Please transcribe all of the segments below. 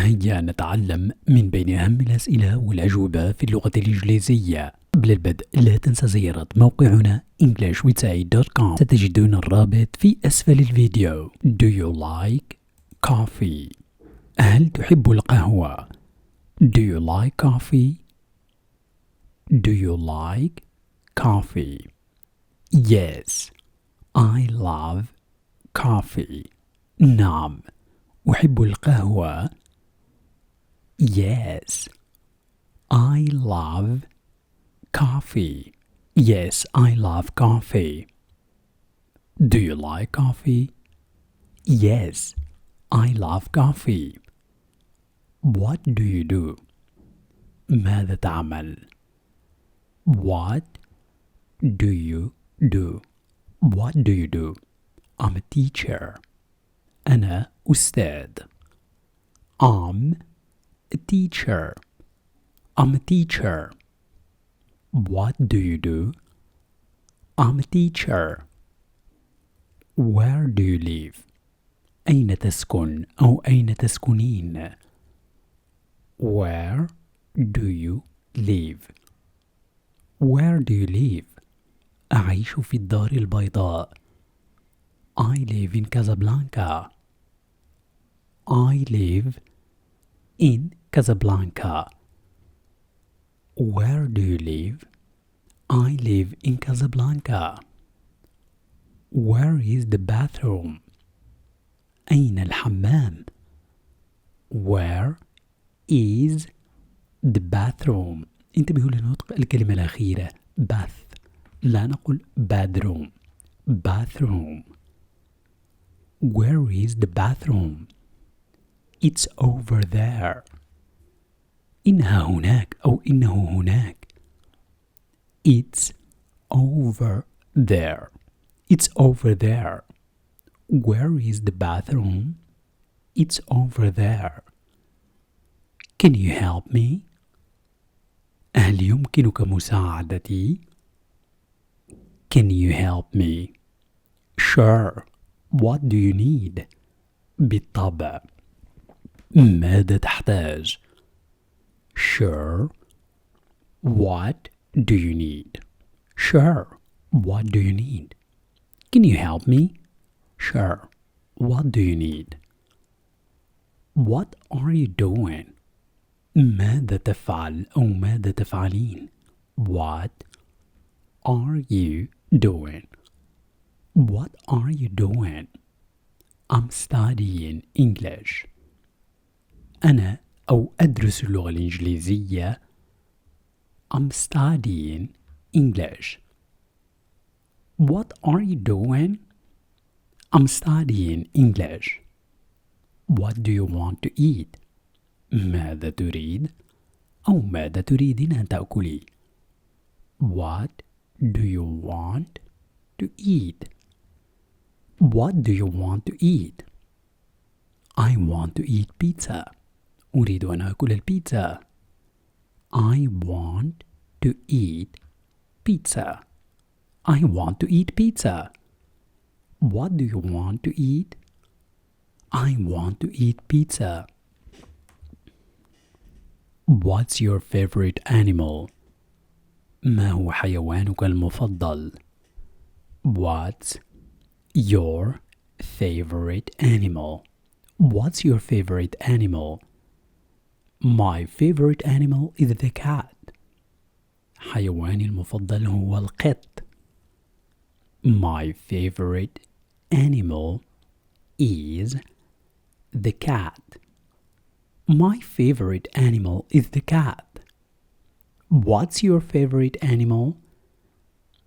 هيا نتعلم من بين أهم الأسئلة والأجوبة في اللغة الإنجليزية. قبل البدء لا تنسى زيارة موقعنا englishwithsaid.com. ستجدون الرابط في أسفل الفيديو. Do you like coffee? هل تحب القهوة؟ Do you like coffee? Do you like coffee? Yes, I love coffee. نعم، أحب القهوة. Yes, I love coffee. Yes, I love coffee. Do you like coffee? Yes, I love coffee. What do you do? ماذا تعمل? What do you do? What do you do? I'm a teacher. أنا أستاذ. I'm a teacher. I'm a teacher. What do you do? I'm a teacher. Where do you live? أين تسكن أو أين تسكنين؟ Where do you live? Where do you live? أعيش في الدار البيضاء. I live in Casablanca. I live in Casablanca. Where do you live? I live in Casablanca. Where is the bathroom? أين الحمام؟ Where is the bathroom? انتبهوا لنطق الكلمة الأخيرة bath. لا نقول bedroom. Bathroom. Where is the bathroom? It's over there. إنها هناك أو إنه هناك. It's over there. It's over there. Where is the bathroom? It's over there. Can you help me? هل يمكنك مساعدتي؟ Can you help me? Sure. What do you need? بالطبع. ماذا تحتاج؟ Sure. What do you need? Sure. What do you need? Can you help me? Sure. What do you need? What are you doing? ماذا تفعل أو ماذا تفعلين؟ What are you doing? What are you doing? I'm studying English. أنا أو أدرس اللغة الإنجليزية. I'm studying English. What are you doing? I'm studying English. What do you want to eat? ماذا تريد؟ أو ماذا تريدين أن تأكلي؟ What do you want to eat? What do you want to eat? I want to eat pizza. أريد أن أكل البيتزا. I want to eat pizza. I want to eat pizza. What do you want to eat? I want to eat pizza. What's your favorite animal? ما هو حيوانك المفضل؟ What's your favorite animal? What's your favorite animal? My favorite animal is the cat. حيواني المفضل هو القط. My favorite animal is the cat. My favorite animal is the cat. What's your favorite animal?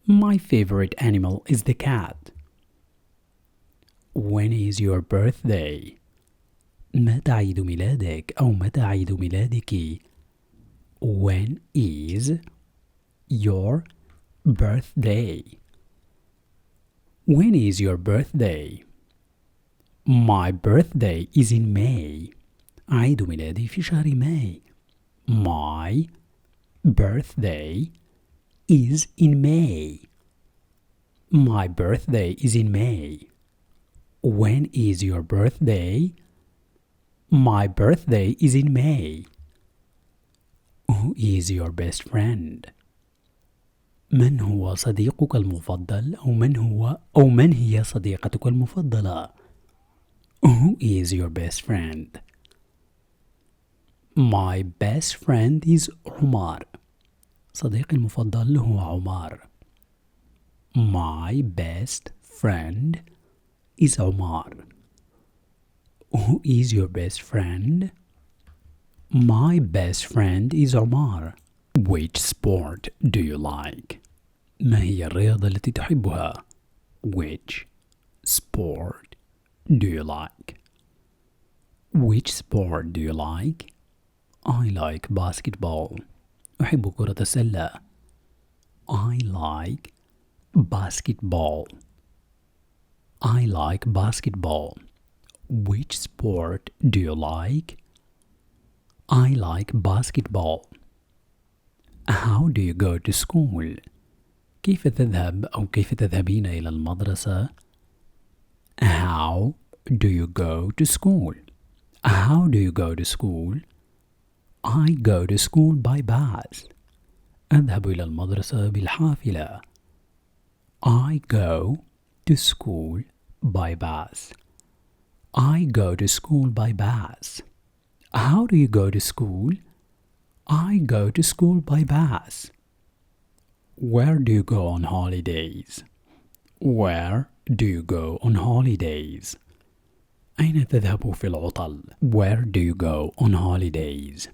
My favorite animal is the cat. When is your birthday? متى عيد ميلادك أو متى عيد ميلادك؟ When is your birthday? When is your birthday? My birthday is in May. عيد ميلادي في شهر ماي. My birthday is in May. My birthday is in May. When is your birthday? My birthday is in May. Who is your best friend? من هو صديقك المفضل أو من هي صديقتك المفضلة؟ Who is your best friend? My best friend is عمر. صديقي المفضل هو عمر. My best friend is عمر. Who is your best friend? My best friend is عمر. Which sport do you like? ما هي الرياضة التي تحبها؟ Which sport do you like? Which sport do you like? I like basketball. أحب كرة السلة. I like basketball. I like basketball. Which sport do you like? I like basketball. How do you go to school? كيف تذهب أو كيف تذهبين إلى المدرسة؟ How do you go to school? How do you go to school? I go to school by bus. أذهب إلى المدرسة بالحافلة. I go to school by bus. I go to school by bus. How do you go to school? I go to school by bus. Where do you go on holidays? Where do you go on holidays? أين تذهب في العطل؟ Where do you go on holidays?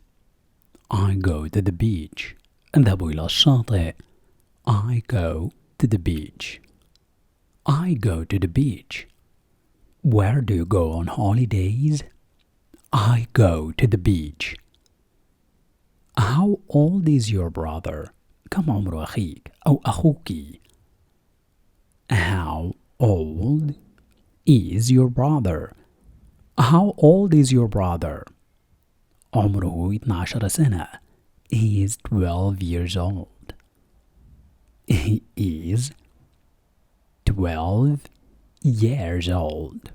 I go to the beach. أذهب إلى الشاطئ. I go to the beach. I go to the beach. Where do you go on holidays? I go to the beach. How old is your brother? كم عمر أخيك أو أخوك؟ How old is your brother? How old is your brother? عمره 12 سنة. He is 12 years old. He is 12 years old.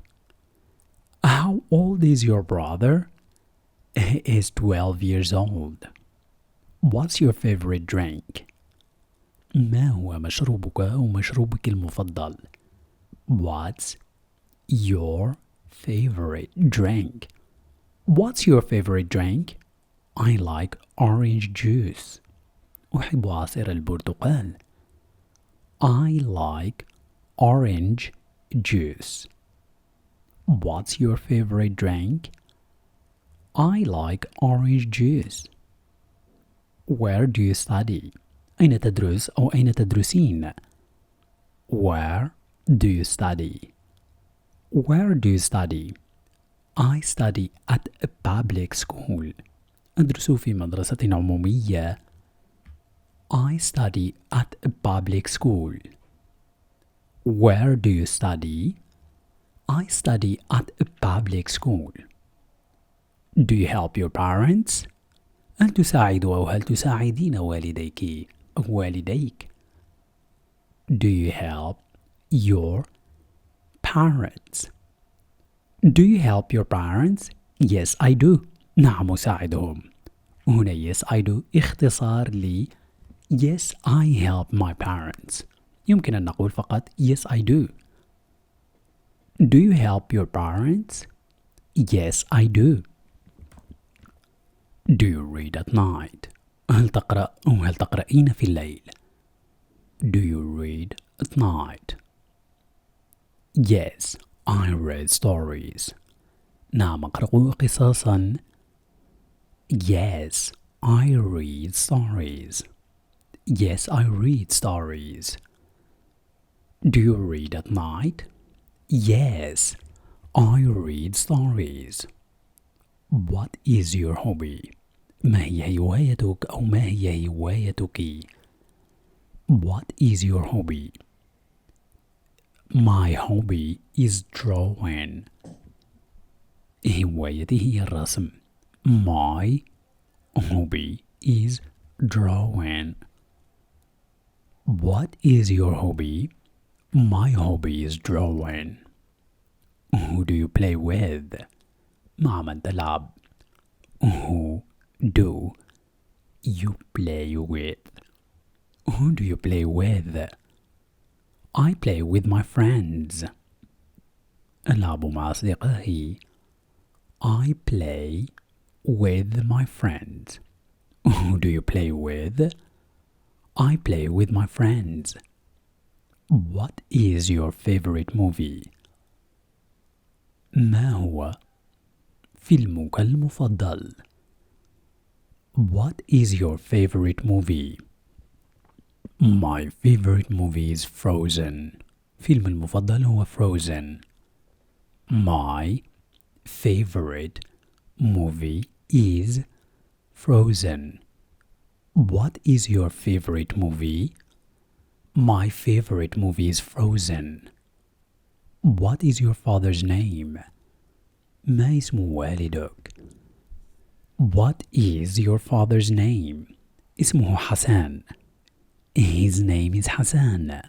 How old is your brother? He is 12 years old. What's your favorite drink? ما هو مشروبك أو مشروبك المفضل؟ What's your favorite drink? What's your favorite drink? I like orange juice. أحب عصير البرتقال. I like orange juice. What's your favorite drink? I like orange juice. Where do you study? أين تدرس أو أين تدرسين؟ Where do you study? Where do you study? I study at a public school. أدرس في مدرسة عمومية. I study at a public school. Where do you study? I study at a public school. Do you help your parents? هل تساعد أو هل تساعدين والديك أو والديك؟ Do you help your parents? Do you help your parents? Yes, I do. نعم أساعدهم. هنا yes, I do اختصار ل Yes, I help my parents. يمكن أن نقول فقط Yes, I do. Do you help your parents? Yes, I do. Do you read at night? هل تقرأ أو هل تقرأين في الليل؟ Do you read at night? Yes, I read stories. نعم أقرأ قصصا. Yes, I read stories. Yes, I read stories. Do you read at night? Yes, I read stories. What is your hobby? ما هي هوايتك أو ما هي هوايتك؟ What is your hobby? My hobby is drawing. هوايتي هي الرسم. My hobby is drawing. What is your hobby? My hobby is drawing. Who do you play with? مع من تلعب. Who do you play with? Who do you play with? I play with my friends. ألعب مع أصدقائي. I play with my friends. Who do you play with? I play with my friends. What is your favorite movie? ما هو فيلمك المفضل؟ What is your favorite movie? My favorite movie is Frozen. فيلم المفضل هو Frozen. My favorite movie is Frozen. What is your favorite movie? My favorite movie is Frozen. What is your father's name? ما اسم والدك؟ What is your father's name? اسمه حسن. His name is Hassan.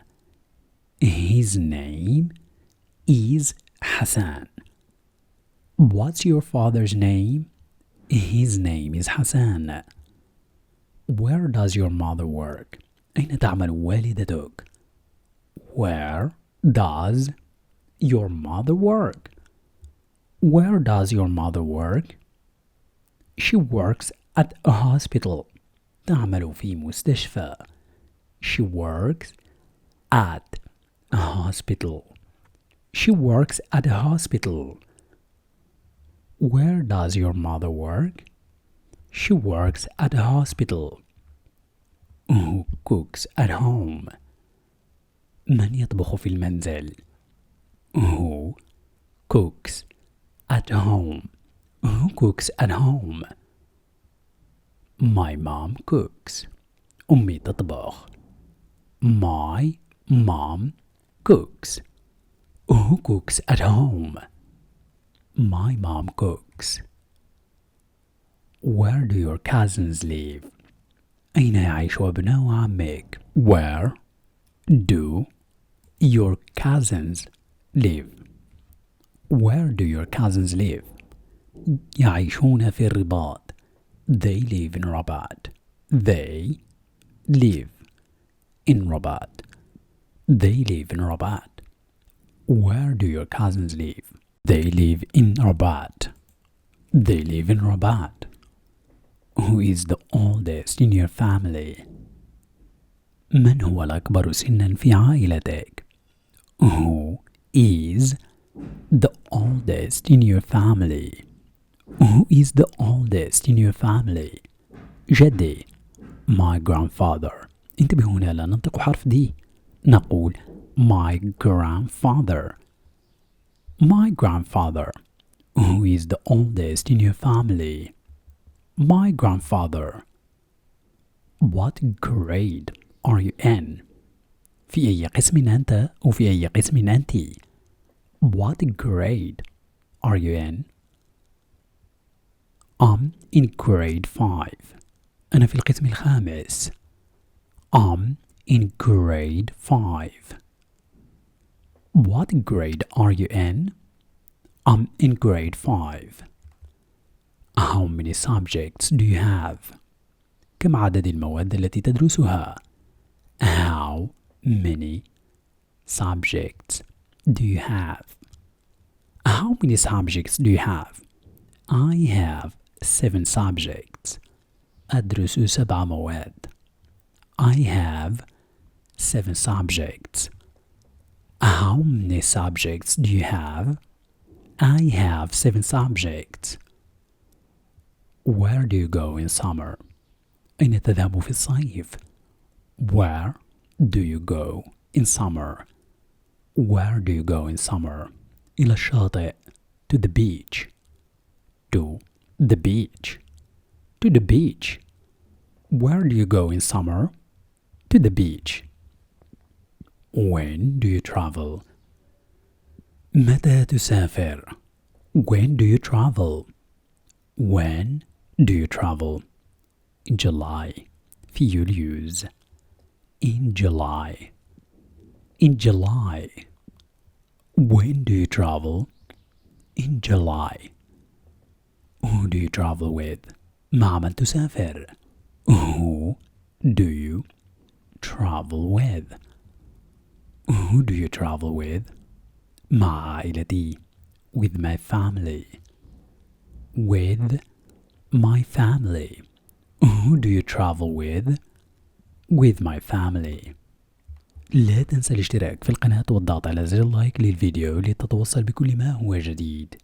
His name is Hassan. What's your father's name? His name is Hassan. Where does your mother work? أين تعمل والدتك؟ Where does your mother work? Where does your mother work? She works at a hospital. تعمل في مستشفى. She works at a hospital. She works at a hospital. Where does your mother work? She works at a hospital. Who cooks at home? من يطبخ في المنزل؟ Who cooks at home? Who cooks at home? My mom cooks. أمي تطبخ. My mom cooks. Who cooks at home? My mom cooks. Where do your cousins live? أين يعيش أبناء عمك؟ Where do your cousins live? Where do your cousins live? يعيشون في الرباط. They live in Rabat. They live in Rabat. They live in Rabat. Where do your cousins live? They live in Rabat. They live in Rabat. Who is the oldest in your family? من هو الأكبر سنا في عائلتك؟ Who is the oldest in your family? Who is the oldest in your family? جدي. My grandfather. انتبه هنا لا ننطق حرف دي. نقول my grandfather. My grandfather. Who is the oldest in your family? My grandfather. What grade are you in? في أي قسم أنت أو في أي قسم أنت؟ What grade are you in? I'm in grade 5. أنا في القسم الخامس. I'm in grade 5. What grade are you in? I'm in grade 5. How many subjects do you have? كم عدد المواد التي تدرسها؟ How many subjects do you have? How many subjects do you have? I have 7 subjects. أدرس 7 مواد. I have 7 subjects. How many subjects do you have? I have 7 subjects. Where do you go in summer? أين تذهب في الصيف؟ Where do you go in summer? Where do you go in summer? إلى الشاطئ. To the beach. To the beach. To the beach. Where do you go in summer? To the beach. When do you travel? متى تسافر؟ When do you travel? When do you travel? In July. في يوليوز. In July. In July. When do you travel? In July. Who do you travel with? مع من تسافر؟ Who do you travel with? Who do you travel with? مع عائلتي. With my family. With my family. Who do you travel with? With my family. لا تنسى الاشتراك في القناة والضغط على زر اللايك للفيديو لتتوصل بكل ما هو جديد.